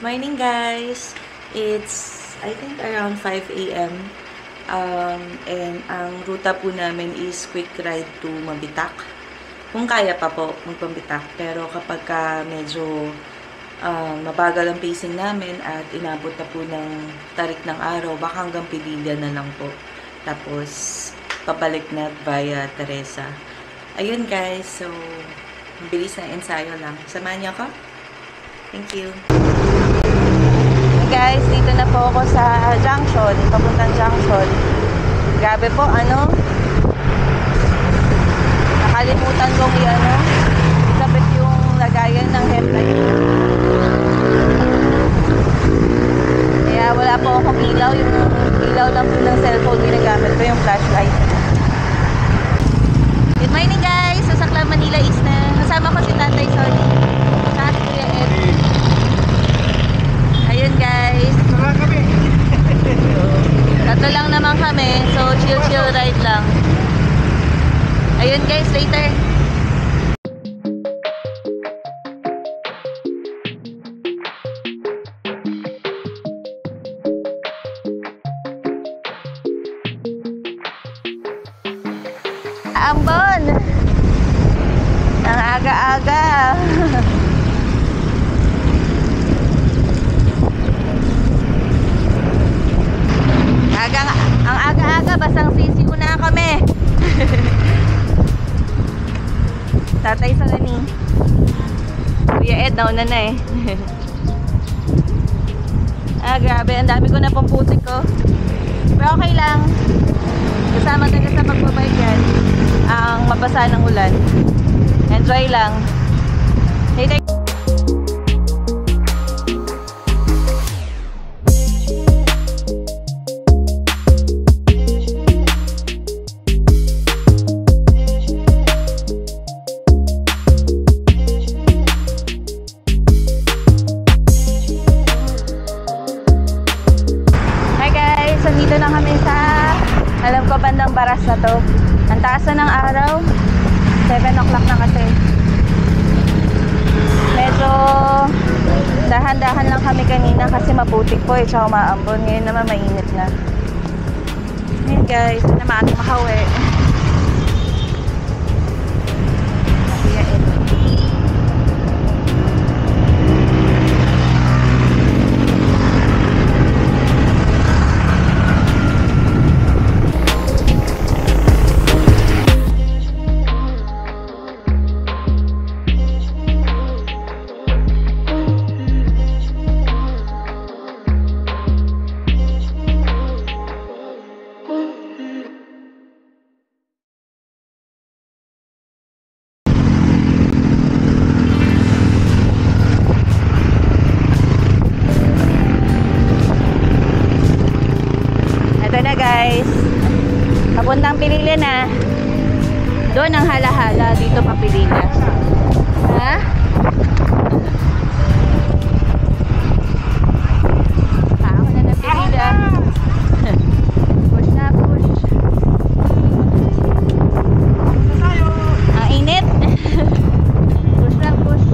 Morning guys! It's I think around 5 a.m. And ang ruta po namin is quick ride to Mambitak. Kung kaya pa po magpambitak. Pero kapag medyo mabagal ang pacing namin at inabot na po ng tarik ng araw, baka hanggang Pililla na lang po. Tapos pabalik na via Teresa. Ayun guys, so mabilis na ensayo lang. Samahan niyo ako? Thank you. Guys, dito na po ako sa junction, papuntang junction. Grabe po, nakalimutan kong sabit yung lagayan ng headlight. Kaya wala po akong ilaw, yung ilaw lang po ng cellphone ginagamit ko, yung flashlight. Good morning guys, sa Saklan, Manila East na. Kasama ko si Tatay Sonny. Sa Kuya Ed. Ayun guys. Tatlo lang naman kami. So chill ride lang. Ayun guys, later. Ambon. Ang aga-aga. Ang aga-aga, basang sisiw na kami. Tatay Sonny. Kuya Ed, nauna na eh. Grabe, ang dami ko na pong putik ko. Pero okay lang. Kasama talaga sa pagbabike yan ang mabasa ng ulan. Enjoy lang. Later. Nandito na kami sa, alam ko, bandang Baras na to. Ang taas na ng araw, 7 o'clock na kasi. Medyo dahan-dahan lang kami kanina kasi maputik po tsaka maambon. Ngayon naman mainit na. Ayan guys, na naman ating makawi. Ito na guys, papuntang Pililla na. Doon ang hala-hala, dito pa Pililla. Ha? Tao na ng Pililla. Push na push. Ang init. Push na push.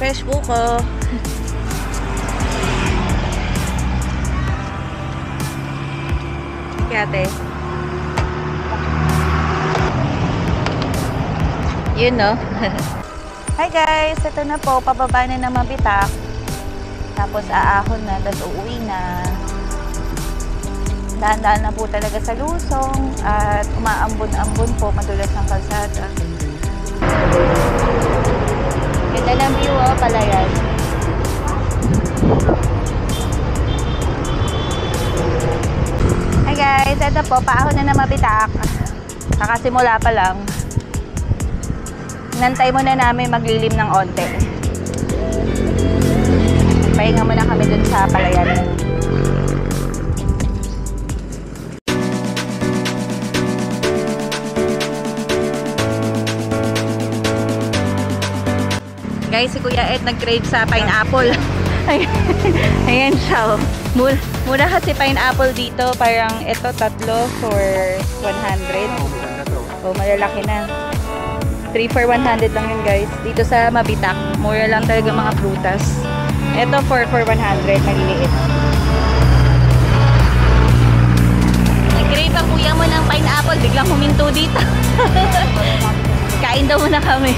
fresh buko. Ate. Yun, no? Hi guys! Ito na po. Pababa na ng Mabitak. Tapos aahon na. Tapos uuwi na. Daan-daan na po talaga sa lusong. At umaambon-ambon po. Madulas ng kalsada. Ganda lang view, oh. Palayan. Hi guys! Ito po. Paahon na ng Mabitak. Nakasimula pa lang. Nantay muna namin maglilim ng onte. Pahinga muna kami dun sa palayan. Guys, si Kuya Ed nag-crave sa pineapple. Ayan siya. Mura kasi pineapple dito. Parang ito, tatlo for 100. Oh, malalaki na. 3 for 100 lang yun guys. Dito sa Mabitak, mura lang talaga mga prutas. Ito 4 for 100, maliliit. Nag-crave ang kuya mo ng pineapple, biglang huminto dito. Kain daw muna kami.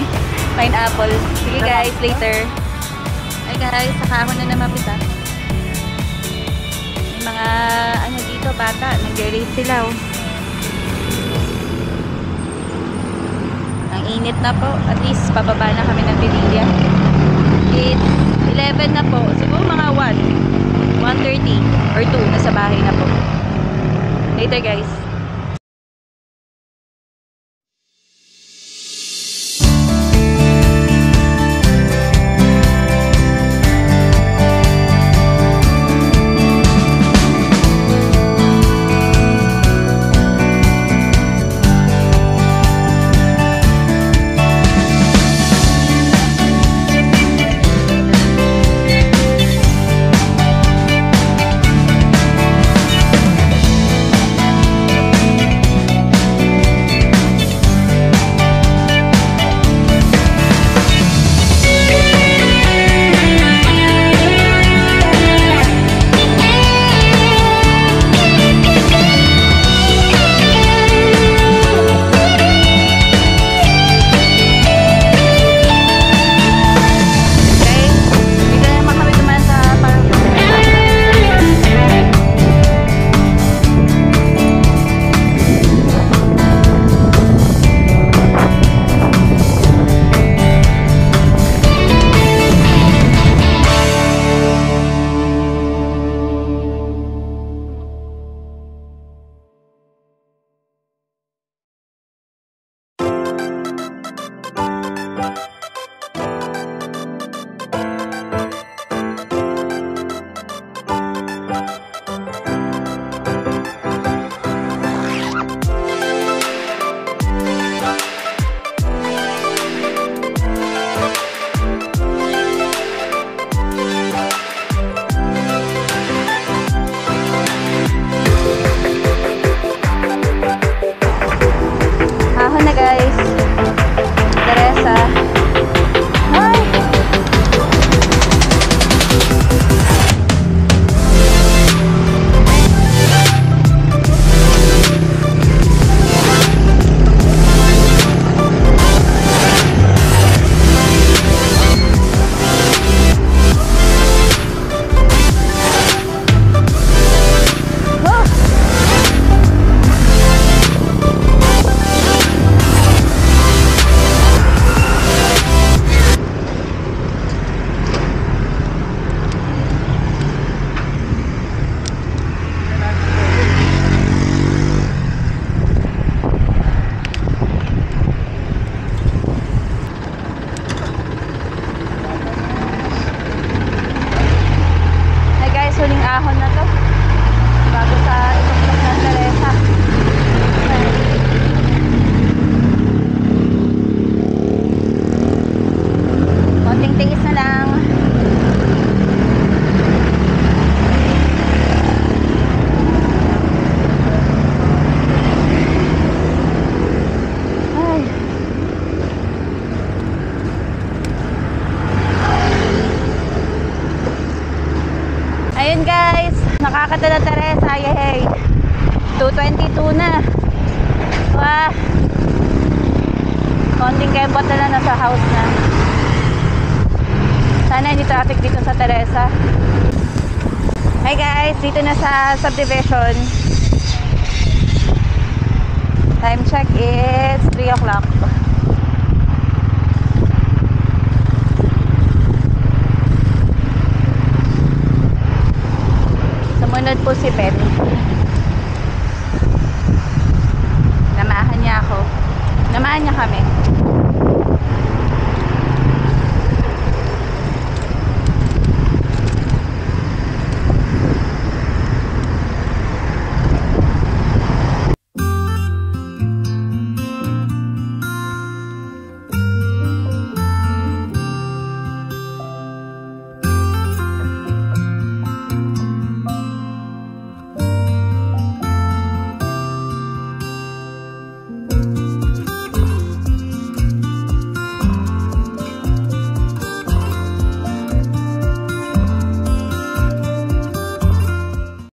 Pineapple. Sige guys, later. Ay guys, saka ako na Mabitak. May mga ano dito, bata. Nag-race sila, oh. Init na po. At least, pababa na kami ng Pililla. It's 11 na po. Siguro mga 1:30 or 2. Nasa bahay na po. Later, guys. Mountain Kembot na lang, nasa house na. Sana hindi traffic dito sa Teresa. Hi guys, dito na sa subdivision. Time check is 3 o'clock. Sumunod po si Ben.